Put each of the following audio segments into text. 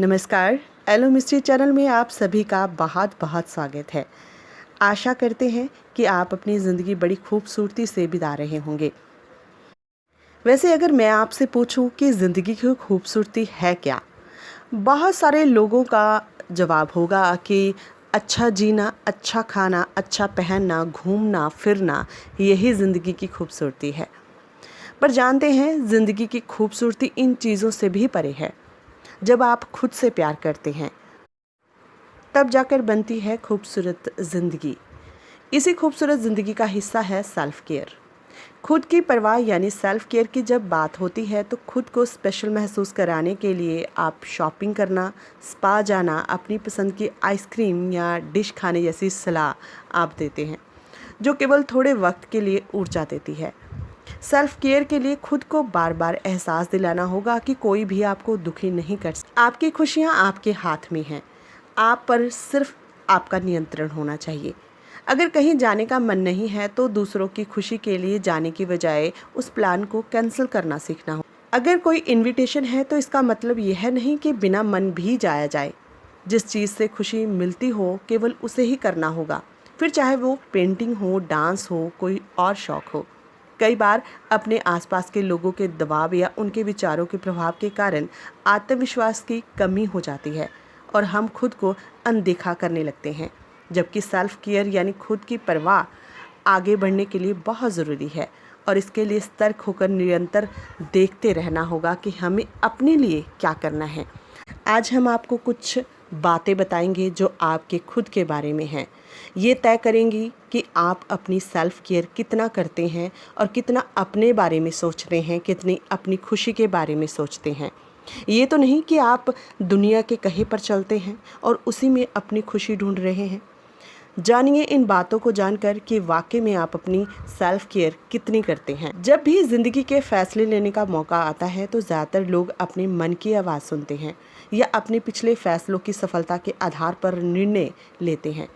नमस्कार। Yellow mystery channel में आप सभी का बहुत बहुत स्वागत है। आशा करते हैं कि आप अपनी ज़िंदगी बड़ी खूबसूरती से बिता रहे होंगे। वैसे अगर मैं आपसे पूछूं कि ज़िंदगी की खूबसूरती है क्या, बहुत सारे लोगों का जवाब होगा कि अच्छा जीना, अच्छा खाना, अच्छा पहनना, घूमना फिरना, यही ज़िंदगी की खूबसूरती है। पर जानते हैं ज़िंदगी की खूबसूरती इन चीज़ों से भी परे है। जब आप खुद से प्यार करते हैं तब जाकर बनती है खूबसूरत ज़िंदगी। इसी खूबसूरत ज़िंदगी का हिस्सा है सेल्फ केयर। खुद की परवाह यानी सेल्फ केयर की जब बात होती है तो खुद को स्पेशल महसूस कराने के लिए आप शॉपिंग करना, स्पा जाना, अपनी पसंद की आइसक्रीम या डिश खाने जैसी सलाह आप देते हैं, जो केवल थोड़े वक्त के लिए ऊर्जा देती है। सेल्फ केयर के लिए खुद को बार बार एहसास दिलाना होगा कि कोई भी आपको दुखी नहीं कर सकता। आपकी खुशियाँ आपके हाथ में हैं, आप पर सिर्फ आपका नियंत्रण होना चाहिए। अगर कहीं जाने का मन नहीं है तो दूसरों की खुशी के लिए जाने की बजाय उस प्लान को कैंसिल करना सीखना हो। अगर कोई इनविटेशन है तो इसका मतलब यह नहीं कि बिना मन भी जाया जाए। जिस चीज़ से खुशी मिलती हो केवल उसे ही करना होगा, फिर चाहे वो पेंटिंग हो, डांस हो, कोई और शौक हो। कई बार अपने आसपास के लोगों के दबाव या उनके विचारों के प्रभाव के कारण आत्मविश्वास की कमी हो जाती है और हम खुद को अनदेखा करने लगते हैं, जबकि सेल्फ केयर यानी खुद की परवाह आगे बढ़ने के लिए बहुत ज़रूरी है। और इसके लिए सतर्क होकर निरंतर देखते रहना होगा कि हमें अपने लिए क्या करना है। आज हम आपको कुछ बातें बताएंगे जो आपके खुद के बारे में हैं। ये तय करेंगी कि आप अपनी सेल्फ केयर कितना करते हैं और कितना अपने बारे में सोचते हैं, कितनी अपनी खुशी के बारे में सोचते हैं। ये तो नहीं कि आप दुनिया के कहीं पर चलते हैं और उसी में अपनी खुशी ढूंढ रहे हैं। जानिए इन बातों को जानकर कि वाकई में आप अपनी सेल्फ केयर कितनी करते हैं। जब भी ज़िंदगी के फैसले लेने का मौका आता है तो ज़्यादातर लोग अपने मन की आवाज़ सुनते हैं या अपने पिछले फैसलों की सफलता के आधार पर निर्णय लेते हैं।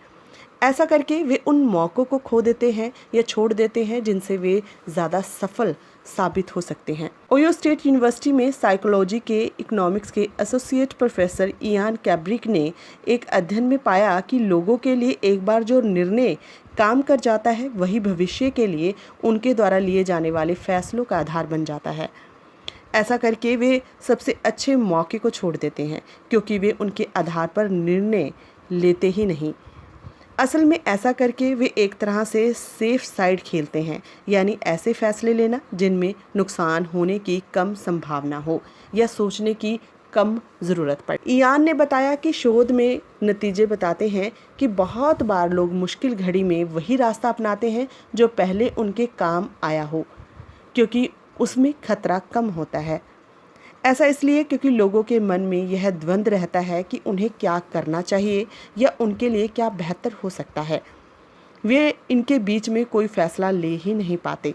ऐसा करके वे उन मौक़ों को खो देते हैं या छोड़ देते हैं जिनसे वे ज़्यादा सफल साबित हो सकते हैं। ओयो स्टेट यूनिवर्सिटी में साइकोलॉजी के इकोनॉमिक्स के एसोसिएट प्रोफेसर इयान कैब्रिक ने एक अध्ययन में पाया कि लोगों के लिए एक बार जो निर्णय काम कर जाता है वही भविष्य के लिए उनके द्वारा लिए जाने वाले फैसलों का आधार बन जाता है। ऐसा करके वे सबसे अच्छे मौके को छोड़ देते हैं क्योंकि वे उनके आधार पर निर्णय लेते ही नहीं। असल में ऐसा करके वे एक तरह से सेफ साइड खेलते हैं, यानी ऐसे फैसले लेना जिनमें नुकसान होने की कम संभावना हो या सोचने की कम ज़रूरत पड़े। इयान ने बताया कि शोध में नतीजे बताते हैं कि बहुत बार लोग मुश्किल घड़ी में वही रास्ता अपनाते हैं जो पहले उनके काम आया हो, क्योंकि उसमें खतरा कम होता है। ऐसा इसलिए क्योंकि लोगों के मन में यह द्वंद्व रहता है कि उन्हें क्या करना चाहिए या उनके लिए क्या बेहतर हो सकता है। वे इनके बीच में कोई फैसला ले ही नहीं पाते,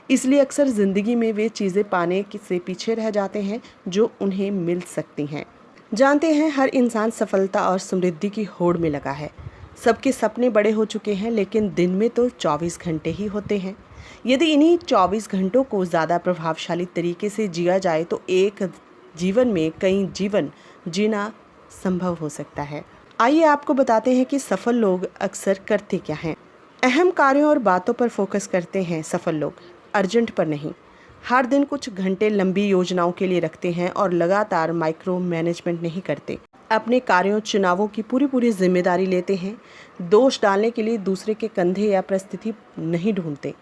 इसलिए अक्सर ज़िंदगी में वे चीज़ें पाने से पीछे रह जाते हैं जो उन्हें मिल सकती हैं। जानते हैं हर इंसान सफलता और समृद्धि की होड़ में लगा है। सबके सपने बड़े हो चुके हैं लेकिन दिन में तो 24 घंटे ही होते हैं। यदि इन्हीं 24 घंटों को ज़्यादा प्रभावशाली तरीके से जिया जाए तो एक जीवन में कई जीवन जीना संभव हो सकता है। आइए आपको बताते हैं कि सफल लोग अक्सर करते क्या हैं। अहम कार्यों और बातों पर फोकस करते हैं सफल लोग, अर्जेंट पर नहीं। हर दिन कुछ घंटे लंबी योजनाओं के लिए रखते हैं और लगातार माइक्रो मैनेजमेंट नहीं करते। अपने कार्यों चुनावों की पूरी जिम्मेदारी लेते हैं। दोष डालने के लिए दूसरे के कंधे या परिस्थिति नहीं ढूंढते।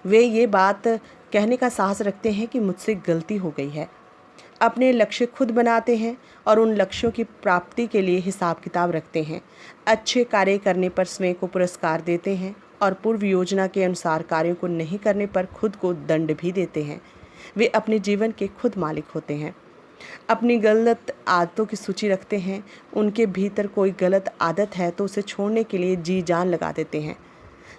वे ये बात कहने का साहस रखते हैं कि मुझसे गलती हो गई है। अपने लक्ष्य खुद बनाते हैं और उन लक्ष्यों की प्राप्ति के लिए हिसाब किताब रखते हैं। अच्छे कार्य करने पर स्वयं को पुरस्कार देते हैं और पूर्व योजना के अनुसार कार्यों को नहीं करने पर खुद को दंड भी देते हैं। वे अपने जीवन के खुद मालिक होते हैं। अपनी गलत आदतों की सूची रखते हैं। उनके भीतर कोई गलत आदत है तो उसे छोड़ने के लिए जी जान लगा देते हैं।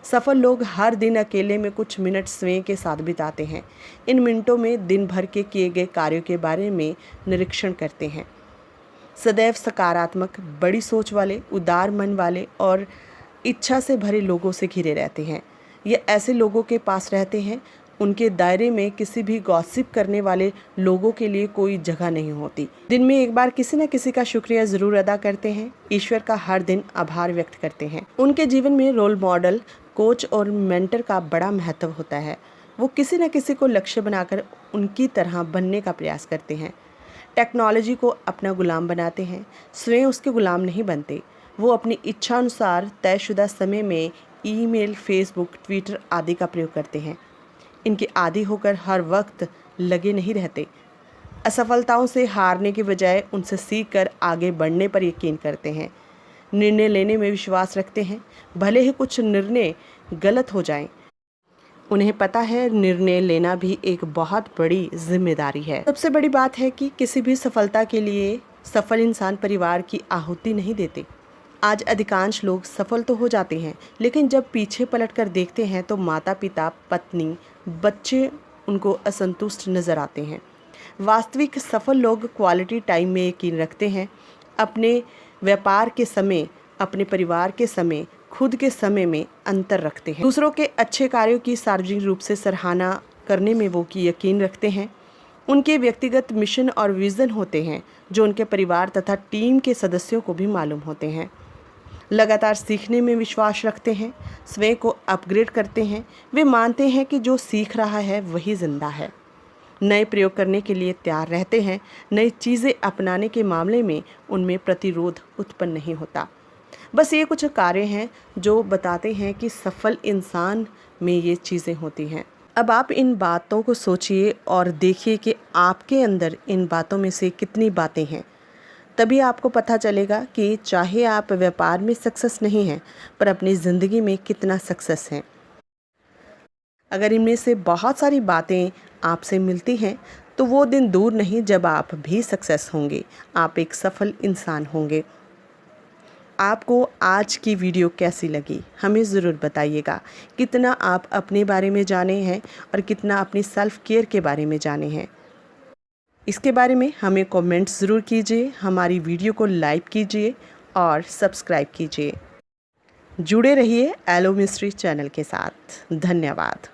सफल लोग हर दिन अकेले में कुछ मिनट स्वयं के साथ बिताते हैं। इन मिनटों में दिन भर के किए गए कार्यों के बारे में निरीक्षण करते हैं। सदैव सकारात्मक, बड़ी सोच वाले, उदार मन वाले और इच्छा से भरे लोगों से घिरे रहते हैं। ये ऐसे लोगों के पास रहते हैं उनके दायरे में किसी भी गॉसिप करने वाले लोगों के लिए कोई जगह नहीं होती। दिन में एक बार किसी न किसी का शुक्रिया ज़रूर अदा करते हैं, ईश्वर का हर दिन आभार व्यक्त करते हैं। उनके जीवन में रोल मॉडल, कोच और मेंटर का बड़ा महत्व होता है। वो किसी न किसी को लक्ष्य बनाकर उनकी तरह बनने का प्रयास करते हैं। टेक्नोलॉजी को अपना गुलाम बनाते हैं, स्वयं उसके गुलाम नहीं बनते। वो अपनी इच्छा अनुसार तयशुदा समय में ईमेल, फेसबुक, ट्विटर आदि का प्रयोग करते हैं। इनके आदी होकर हर वक्त लगे नहीं रहते। असफलताओं से हारने के बजाय उनसे सीखकर आगे बढ़ने पर यकीन करते हैं। निर्णय लेने में विश्वास रखते हैं, भले ही कुछ निर्णय गलत हो जाएं। उन्हें पता है निर्णय लेना भी एक बहुत बड़ी जिम्मेदारी है। सबसे बड़ी बात है कि किसी भी सफलता के लिए सफल इंसान परिवार की आहुति नहीं देते। आज अधिकांश लोग सफल तो हो जाते हैं, लेकिन जब पीछे पलटकर देखते हैं तो माता पिता, पत्नी, बच्चे उनको असंतुष्ट नज़र आते हैं। वास्तविक सफल लोग क्वालिटी टाइम में यकीन रखते हैं, अपने व्यापार के समय, अपने परिवार के समय, खुद के समय में अंतर रखते हैं। दूसरों के अच्छे कार्यों की सार्वजनिक रूप से सराहना करने में वो की यकीन रखते हैं। उनके व्यक्तिगत मिशन और विज़न होते हैं जो उनके परिवार तथा टीम के सदस्यों को भी मालूम होते हैं। लगातार सीखने में विश्वास रखते हैं, स्वयं को अपग्रेड करते हैं। वे मानते हैं कि जो सीख रहा है वही जिंदा है। नए प्रयोग करने के लिए तैयार रहते हैं। नई चीज़ें अपनाने के मामले में उनमें प्रतिरोध उत्पन्न नहीं होता। बस ये कुछ कार्य हैं जो बताते हैं कि सफल इंसान में ये चीज़ें होती हैं। अब आप इन बातों को सोचिए और देखिए कि आपके अंदर इन बातों में से कितनी बातें हैं। तभी आपको पता चलेगा कि चाहे आप व्यापार में सक्सेस नहीं हैं, पर अपनी ज़िंदगी में कितना सक्सेस हैं। अगर इनमें से बहुत सारी बातें आपसे मिलती हैं तो वो दिन दूर नहीं जब आप भी सक्सेस होंगे, आप एक सफल इंसान होंगे। आपको आज की वीडियो कैसी लगी हमें ज़रूर बताइएगा। कितना आप अपने बारे में जाने हैं और कितना अपनी सेल्फ केयर के बारे में जाने हैं, इसके बारे में हमें कमेंट्स ज़रूर कीजिए। हमारी वीडियो को लाइक कीजिए और सब्सक्राइब कीजिए। जुड़े रहिए एलो मिस्ट्री चैनल के साथ। धन्यवाद।